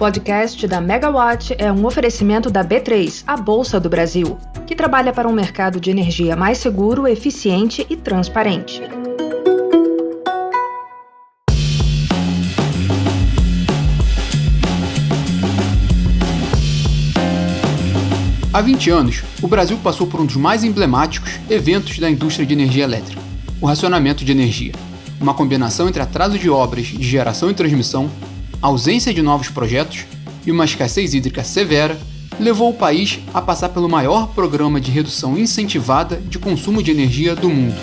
podcast da Megawatt é um oferecimento da B3, a Bolsa do Brasil, que trabalha para um mercado de energia mais seguro, eficiente e transparente. Há 20 anos, o Brasil passou por um dos mais emblemáticos eventos da indústria de energia elétrica, o racionamento de energia. Uma combinação entre atraso de obras de geração e transmissão, ausência de novos projetos e uma escassez hídrica severa levou o país a passar pelo maior programa de redução incentivada de consumo de energia do mundo.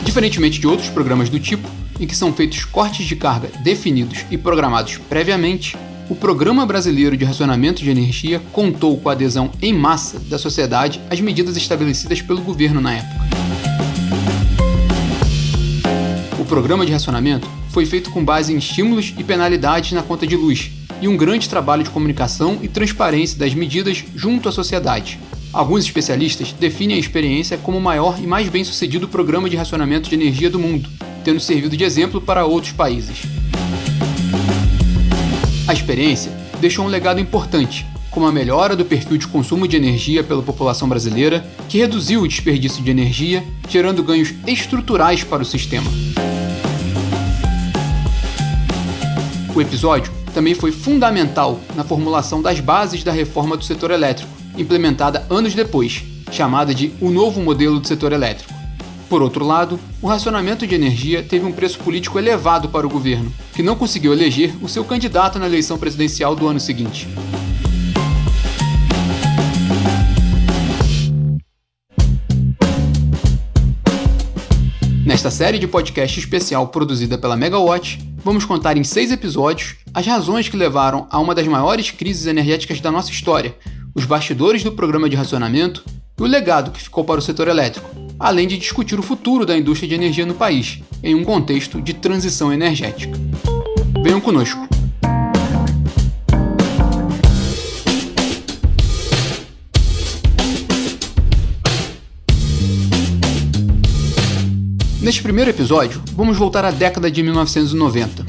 Diferentemente de outros programas do tipo, em que são feitos cortes de carga definidos e programados previamente, o Programa Brasileiro de Racionamento de Energia contou com a adesão em massa da sociedade às medidas estabelecidas pelo governo na época. O programa de racionamento foi feito com base em estímulos e penalidades na conta de luz e um grande trabalho de comunicação e transparência das medidas junto à sociedade. Alguns especialistas definem a experiência como o maior e mais bem-sucedido programa de racionamento de energia do mundo, tendo servido de exemplo para outros países. A experiência deixou um legado importante, como a melhora do perfil de consumo de energia pela população brasileira, que reduziu o desperdício de energia, gerando ganhos estruturais para o sistema. O episódio também foi fundamental na formulação das bases da reforma do setor elétrico, implementada anos depois, chamada de O Novo Modelo do Setor Elétrico. Por outro lado, o racionamento de energia teve um preço político elevado para o governo, que não conseguiu eleger o seu candidato na eleição presidencial do ano seguinte. Nesta série de podcast especial produzida pela Megawatt, vamos contar em 6 episódios as razões que levaram a uma das maiores crises energéticas da nossa história, os bastidores do programa de racionamento e o legado que ficou para o setor elétrico, além de discutir o futuro da indústria de energia no país, em um contexto de transição energética. Venham conosco! Neste primeiro episódio, vamos voltar à década de 1990.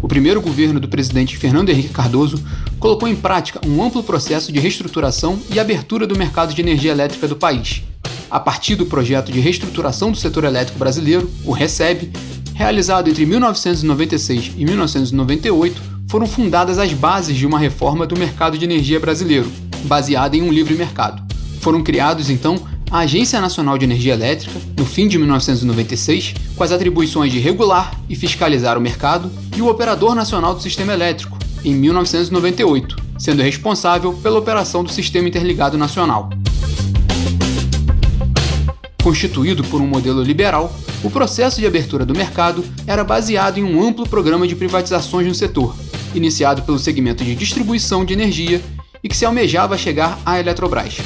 O primeiro governo do presidente Fernando Henrique Cardoso colocou em prática um amplo processo de reestruturação e abertura do mercado de energia elétrica do país. A partir do projeto de reestruturação do setor elétrico brasileiro, o RECEB, realizado entre 1996 e 1998, foram fundadas as bases de uma reforma do mercado de energia brasileiro, baseada em um livre mercado. Foram criados, então, a Agência Nacional de Energia Elétrica, no fim de 1996, com as atribuições de regular e fiscalizar o mercado, e o Operador Nacional do Sistema Elétrico, em 1998, sendo responsável pela operação do Sistema Interligado Nacional. Constituído por um modelo liberal, o processo de abertura do mercado era baseado em um amplo programa de privatizações no setor, iniciado pelo segmento de distribuição de energia e que se almejava chegar à Eletrobras.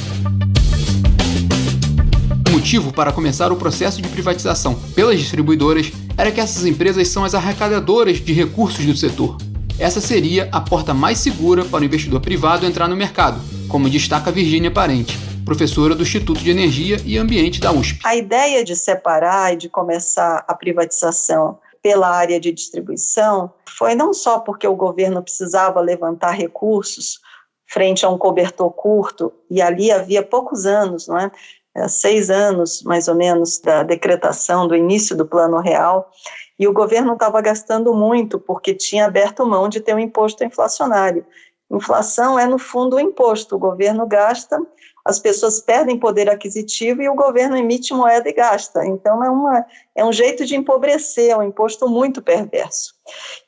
O motivo para começar o processo de privatização pelas distribuidoras era que essas empresas são as arrecadadoras de recursos do setor. Essa seria a porta mais segura para o investidor privado entrar no mercado, como destaca Virgínia Parente, professora do Instituto de Energia e Ambiente da USP. A ideia de separar e de começar a privatização pela área de distribuição foi não só porque o governo precisava levantar recursos frente a um cobertor curto, e ali havia poucos anos, não é? 6 anos, mais ou menos, da decretação do início do Plano Real, e o governo estava gastando muito porque tinha aberto mão de ter um imposto inflacionário. Inflação é, no fundo, o imposto. O governo gasta, as pessoas perdem poder aquisitivo e o governo emite moeda e gasta. Então, é um jeito de empobrecer, é um imposto muito perverso.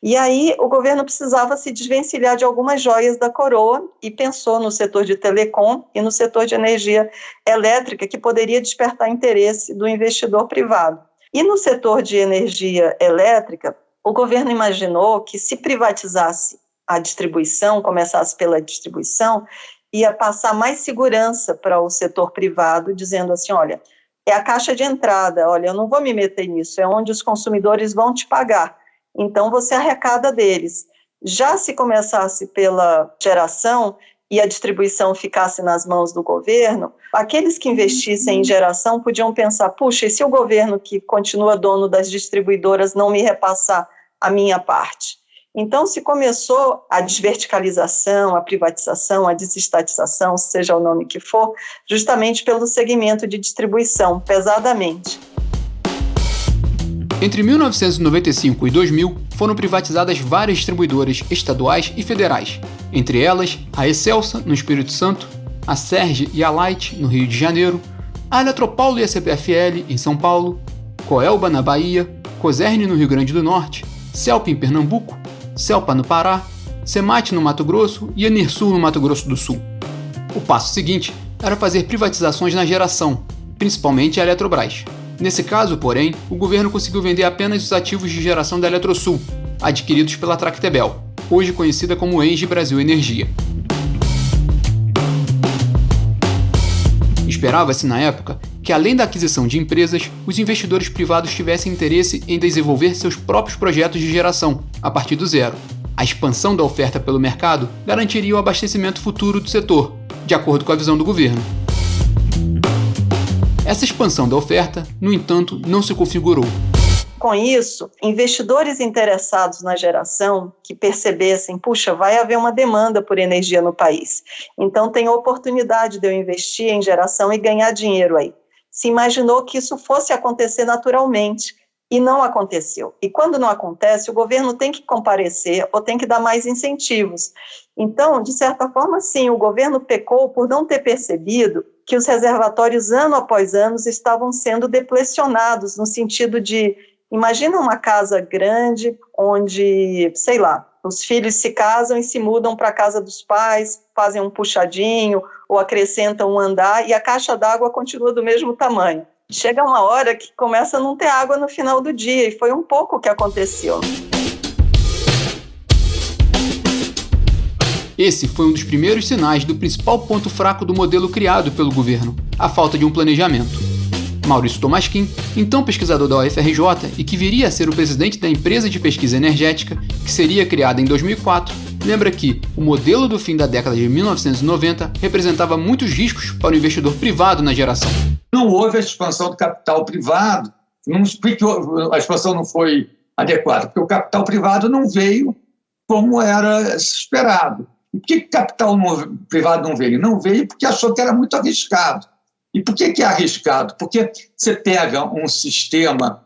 E aí, o governo precisava se desvencilhar de algumas joias da coroa e pensou no setor de telecom e no setor de energia elétrica, que poderia despertar interesse do investidor privado. E no setor de energia elétrica, o governo imaginou que se privatizasse a distribuição, começasse pela distribuição, ia passar mais segurança para o setor privado, dizendo assim, olha, é a caixa de entrada, olha, eu não vou me meter nisso, é onde os consumidores vão te pagar, então você arrecada deles. Já se começasse pela geração e a distribuição ficasse nas mãos do governo, aqueles que investissem em geração podiam pensar, puxa, e se o governo que continua dono das distribuidoras não me repassar a minha parte. Então, se começou a desverticalização, a privatização, a desestatização, seja o nome que for, justamente pelo segmento de distribuição, pesadamente. Entre 1995 e 2000, foram privatizadas várias distribuidoras estaduais e federais, entre elas a Excelsa, no Espírito Santo, a Serge e a Light, no Rio de Janeiro, a Eletropaulo e a CPFL, em São Paulo, Coelba, na Bahia, Cosern, no Rio Grande do Norte, Celp, em Pernambuco, Celpa, no Pará, Semate, no Mato Grosso e Enersul, no Mato Grosso do Sul. O passo seguinte era fazer privatizações na geração, principalmente a Eletrobras. Nesse caso, porém, o governo conseguiu vender apenas os ativos de geração da Eletrosul, adquiridos pela Tractebel, hoje conhecida como Engie Brasil Energia. Esperava-se, na época, que além da aquisição de empresas, os investidores privados tivessem interesse em desenvolver seus próprios projetos de geração, a partir do zero. A expansão da oferta pelo mercado garantiria o abastecimento futuro do setor, de acordo com a visão do governo. Essa expansão da oferta, no entanto, não se configurou. Com isso, investidores interessados na geração que percebessem, puxa, vai haver uma demanda por energia no país, então tem oportunidade de eu investir em geração e ganhar dinheiro aí. Se imaginou que isso fosse acontecer naturalmente e não aconteceu. E quando não acontece, o governo tem que comparecer ou tem que dar mais incentivos. Então, de certa forma, sim, o governo pecou por não ter percebido que os reservatórios, ano após ano, estavam sendo deplecionados, no sentido de, imagina uma casa grande, onde, sei lá, os filhos se casam e se mudam para a casa dos pais, fazem um puxadinho, ou acrescentam um andar, e a caixa d'água continua do mesmo tamanho. Chega uma hora que começa a não ter água no final do dia, e foi um pouco o que aconteceu. Esse foi um dos primeiros sinais do principal ponto fraco do modelo criado pelo governo, a falta de um planejamento. Maurício Tomasquim, então pesquisador da UFRJ e que viria a ser o presidente da empresa de pesquisa energética, que seria criada em 2004, lembra que o modelo do fim da década de 1990 representava muitos riscos para o investidor privado na geração. Não houve a expansão do capital privado. Por que a expansão não foi adequada? Porque o capital privado não veio como era esperado. E por que o capital privado não veio? Não veio porque achou que era muito arriscado. E por que é arriscado? Porque você pega um sistema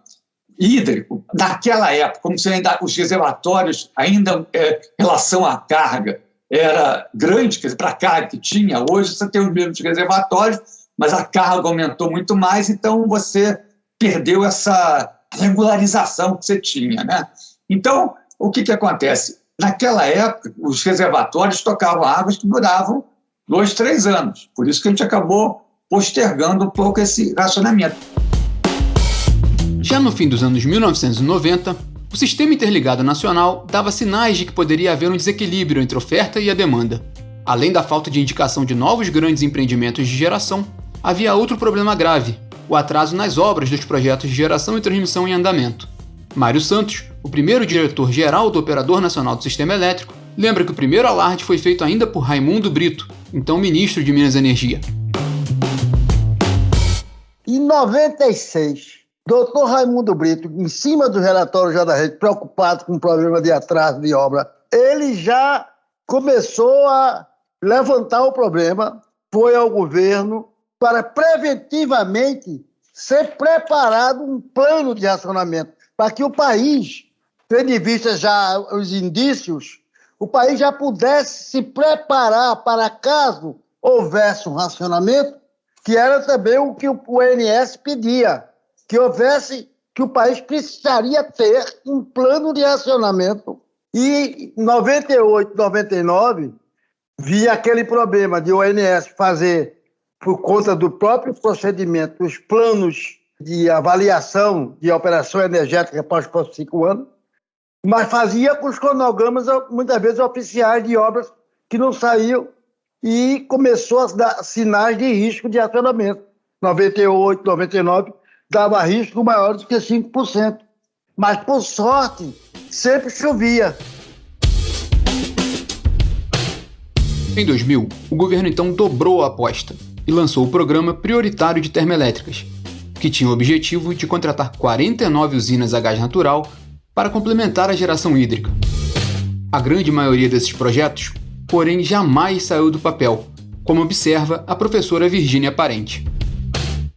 hídrico, naquela época, como se ainda, os reservatórios, ainda em relação à carga, era grande, quer dizer, para a carga que tinha, hoje você tem os mesmos reservatórios, mas a carga aumentou muito mais, então você perdeu essa regularização que você tinha, né? Então, o que acontece? Naquela época, os reservatórios tocavam águas que duravam 2, 3 anos. Por isso que a gente acabou postergando um pouco esse racionamento. Já no fim dos anos 1990, o Sistema Interligado Nacional dava sinais de que poderia haver um desequilíbrio entre a oferta e a demanda. Além da falta de indicação de novos grandes empreendimentos de geração, havia outro problema grave, o atraso nas obras dos projetos de geração e transmissão em andamento. Mário Santos, o primeiro diretor-geral do Operador Nacional do Sistema Elétrico, lembra que o primeiro alarde foi feito ainda por Raimundo Brito, então ministro de Minas e Energia. Em 96, doutor Raimundo Brito, em cima do relatório já da rede, preocupado com o problema de atraso de obra, ele já começou a levantar o problema, foi ao governo para preventivamente ser preparado um plano de racionamento, para que o país, tendo em vista já os indícios, o país já pudesse se preparar para caso houvesse um racionamento, que era também o que o ONS pedia, que o país precisaria ter um plano de racionamento. E em 98, 99, via aquele problema de o ONS fazer, por conta do próprio procedimento, os planos de avaliação de operação energética para os próximos 5 anos, mas fazia com os cronogramas, muitas vezes, oficiais de obras que não saíam, e começou a dar sinais de risco de racionamento. 98, 99, dava risco maior do que 5%. Mas, por sorte, sempre chovia. Em 2000, o governo então dobrou a aposta e lançou o Programa Prioritário de Termoelétricas, que tinha o objetivo de contratar 49 usinas a gás natural para complementar a geração hídrica. A grande maioria desses projetos, porém, jamais saiu do papel, como observa a professora Virgínia Parente.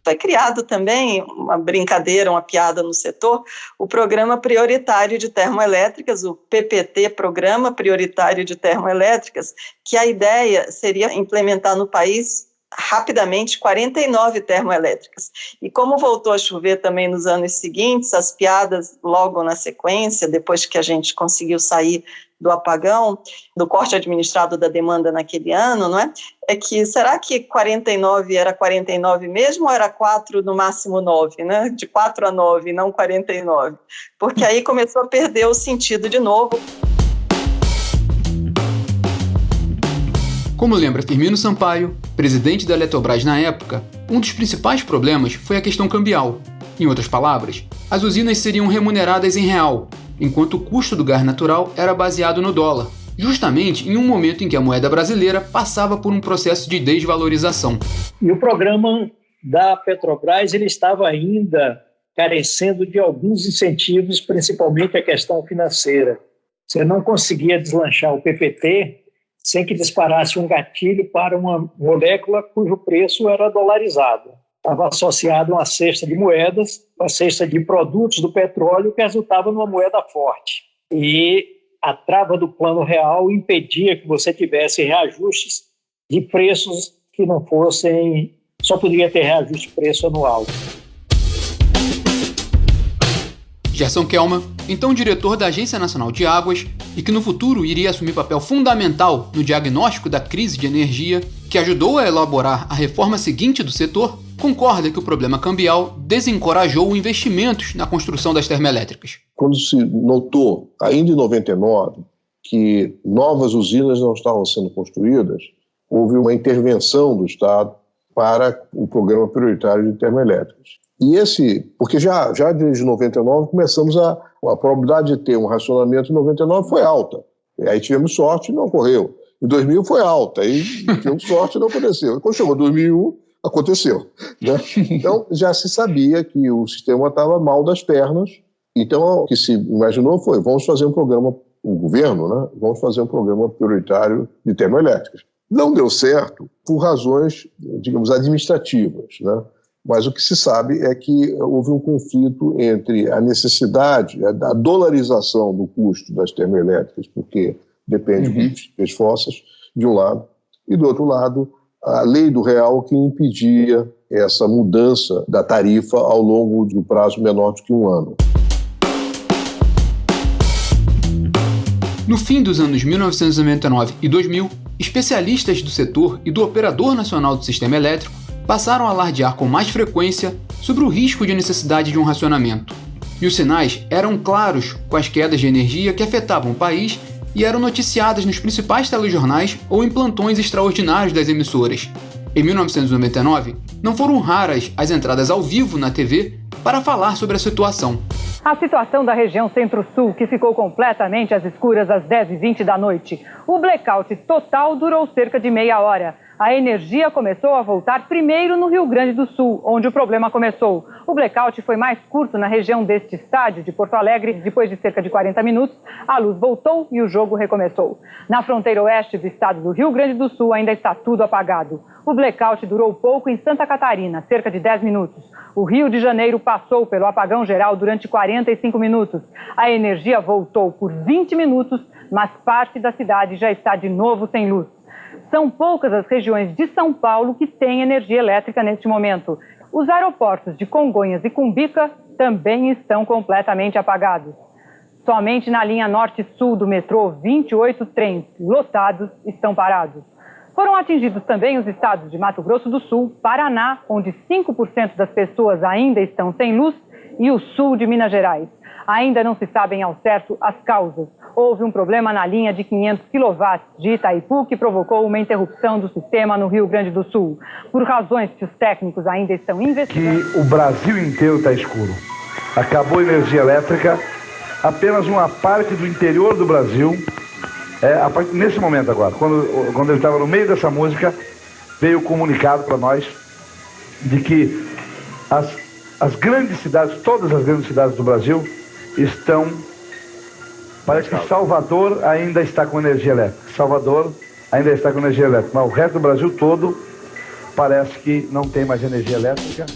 Foi criado também, uma brincadeira, uma piada no setor, o Programa Prioritário de Termoelétricas, o PPT, Programa Prioritário de Termoelétricas, que a ideia seria implementar no país rapidamente 49 termoelétricas. E como voltou a chover também nos anos seguintes, as piadas logo na sequência, depois que a gente conseguiu sair do apagão, do corte administrado da demanda naquele ano, não é? É que, será que 49 era 49 mesmo ou era 4, no máximo 9, né? De 4 a 9, não 49. Porque aí começou a perder o sentido de novo. Como lembra Firmino Sampaio, presidente da Eletrobras na época, um dos principais problemas foi a questão cambial. Em outras palavras, as usinas seriam remuneradas em real, enquanto o custo do gás natural era baseado no dólar, justamente em um momento em que a moeda brasileira passava por um processo de desvalorização. E o programa da Petrobras ele estava ainda carecendo de alguns incentivos, principalmente a questão financeira. Você não conseguia deslanchar o PPT sem que disparasse um gatilho para uma molécula cujo preço era dolarizado. Estava associado a uma cesta de moedas, uma cesta de produtos do petróleo que resultava numa moeda forte. E a trava do Plano Real impedia que você tivesse reajustes de preços que não fossem... Só poderia ter reajuste de preço anual. Gerson Kelman, então diretor da Agência Nacional de Águas, e que no futuro iria assumir papel fundamental no diagnóstico da crise de energia, que ajudou a elaborar a reforma seguinte do setor, concorda que o problema cambial desencorajou investimentos na construção das termoelétricas. Quando se notou, ainda em 99, que novas usinas não estavam sendo construídas, houve uma intervenção do Estado para o programa prioritário de termoelétricas. E porque já desde 99 começamos a probabilidade de ter um racionamento em 99 foi alta. E aí tivemos sorte e não ocorreu. Em 2000 foi alta, aí tivemos sorte e não aconteceu. E quando chegou 2001, aconteceu. Né? Então já se sabia que o sistema estava mal das pernas. Então o que se imaginou foi, vamos fazer um programa, o governo, né? Vamos fazer um programa prioritário de termoelétricas. Não deu certo por razões, digamos, administrativas, né? Mas o que se sabe é que houve um conflito entre a necessidade, a dolarização do custo das termoelétricas, porque depende dos combustíveis fósseis, de um lado, e do outro lado, a lei do real que impedia essa mudança da tarifa ao longo de um prazo menor do que um ano. No fim dos anos 1999 e 2000, especialistas do setor e do Operador Nacional do Sistema Elétrico passaram a alardear com mais frequência sobre o risco de necessidade de um racionamento. E os sinais eram claros com as quedas de energia que afetavam o país e eram noticiadas nos principais telejornais ou em plantões extraordinários das emissoras. Em 1999, não foram raras as entradas ao vivo na TV para falar sobre a situação. A situação da região Centro-Sul, que ficou completamente às escuras às 10h20 da noite. O blackout total durou cerca de meia hora. A energia começou a voltar primeiro no Rio Grande do Sul, onde o problema começou. O blackout foi mais curto na região deste estádio de Porto Alegre. Depois de cerca de 40 minutos, a luz voltou e o jogo recomeçou. Na fronteira oeste do estado do Rio Grande do Sul ainda está tudo apagado. O blackout durou pouco em Santa Catarina, cerca de 10 minutos. O Rio de Janeiro passou pelo apagão geral durante 45 minutos. A energia voltou por 20 minutos, mas parte da cidade já está de novo sem luz. São poucas as regiões de São Paulo que têm energia elétrica neste momento. Os aeroportos de Congonhas e Cumbica também estão completamente apagados. Somente na linha norte-sul do metrô, 28 trens lotados estão parados. Foram atingidos também os estados de Mato Grosso do Sul, Paraná, onde 5% das pessoas ainda estão sem luz, e o sul de Minas Gerais. Ainda não se sabem ao certo as causas. Houve um problema na linha de 500 kW de Itaipu que provocou uma interrupção do sistema no Rio Grande do Sul. Por razões que os técnicos ainda estão investigando... Que o Brasil inteiro está escuro. Acabou a energia elétrica, apenas uma parte do interior do Brasil... nesse momento agora, quando ele estava no meio dessa música, veio o comunicado para nós de que as grandes cidades, todas as grandes cidades do Brasil estão Parece que Salvador ainda está com energia elétrica. Salvador ainda está com energia elétrica. Mas o resto do Brasil todo parece que não tem mais energia elétrica.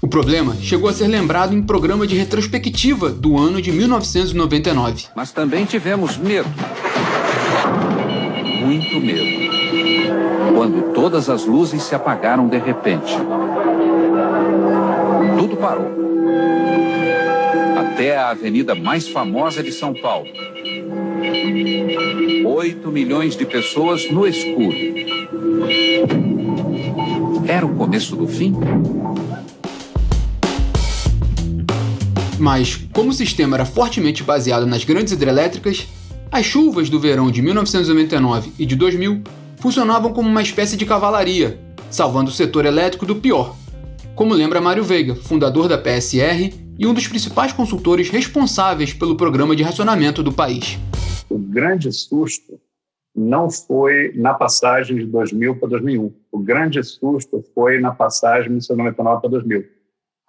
O problema chegou a ser lembrado em programa de retrospectiva do ano de 1999. Mas também tivemos medo. Muito medo. Quando todas as luzes se apagaram de repente. Tudo parou. Até a avenida mais famosa de São Paulo. 8 milhões de pessoas no escuro. Era o começo do fim? Mas, como o sistema era fortemente baseado nas grandes hidrelétricas, as chuvas do verão de 1999 e de 2000 funcionavam como uma espécie de cavalaria, salvando o setor elétrico do pior, como lembra Mário Veiga, fundador da PSR e um dos principais consultores responsáveis pelo programa de racionamento do país. O grande susto não foi na passagem de 2000 para 2001. O grande susto foi na passagem de 1999 para 2000.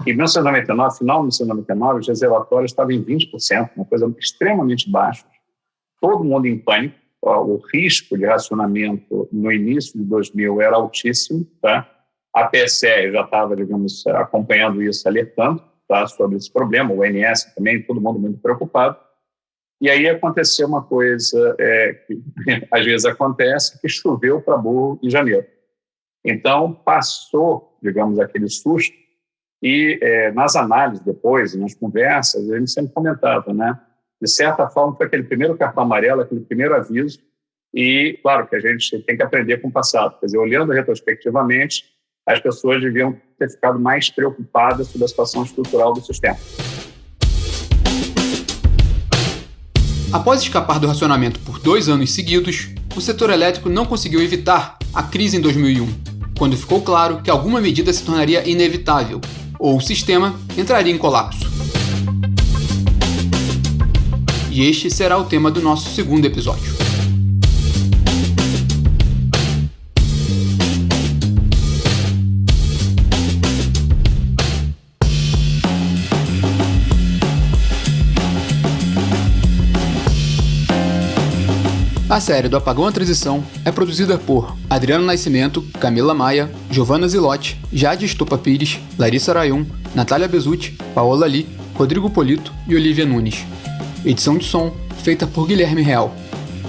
Em 1999, final de 1999, os reservatórios estavam em 20%, uma coisa extremamente baixa. Todo mundo em pânico. O risco de racionamento no início de 2000 era altíssimo. Tá? A PSE já estava, digamos, acompanhando isso, alertando, tá, sobre esse problema. O ONS também, todo mundo muito preocupado. E aí aconteceu uma coisa que às vezes acontece, que choveu para burro em janeiro. Então, passou, digamos, aquele susto. E nas análises depois, nas conversas, a gente sempre comentava, né? De certa forma, foi aquele primeiro cartão amarelo, aquele primeiro aviso. E, claro, que a gente tem que aprender com o passado. Quer dizer, olhando retrospectivamente, as pessoas deviam ter ficado mais preocupadas sobre a situação estrutural do sistema. Após escapar do racionamento por 2 anos seguidos, o setor elétrico não conseguiu evitar a crise em 2001, quando ficou claro que alguma medida se tornaria inevitável, ou o sistema entraria em colapso. E este será o tema do nosso segundo episódio. A série do Apagão à Transição é produzida por Adriano Nascimento, Camila Maia, Giovanna Zilotti, Jade Estopa Pires, Larissa Rayon, Natália Bezutti, Paola Li, Rodrigo Polito e Olivia Nunes. Edição de som feita por Guilherme Real.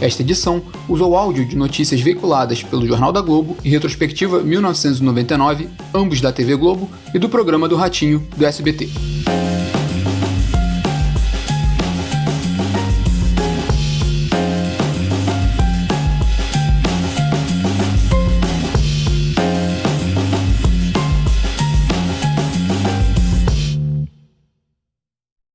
Esta edição usou áudio de notícias veiculadas pelo Jornal da Globo e Retrospectiva 1999, ambos da TV Globo, e do programa do Ratinho, do SBT.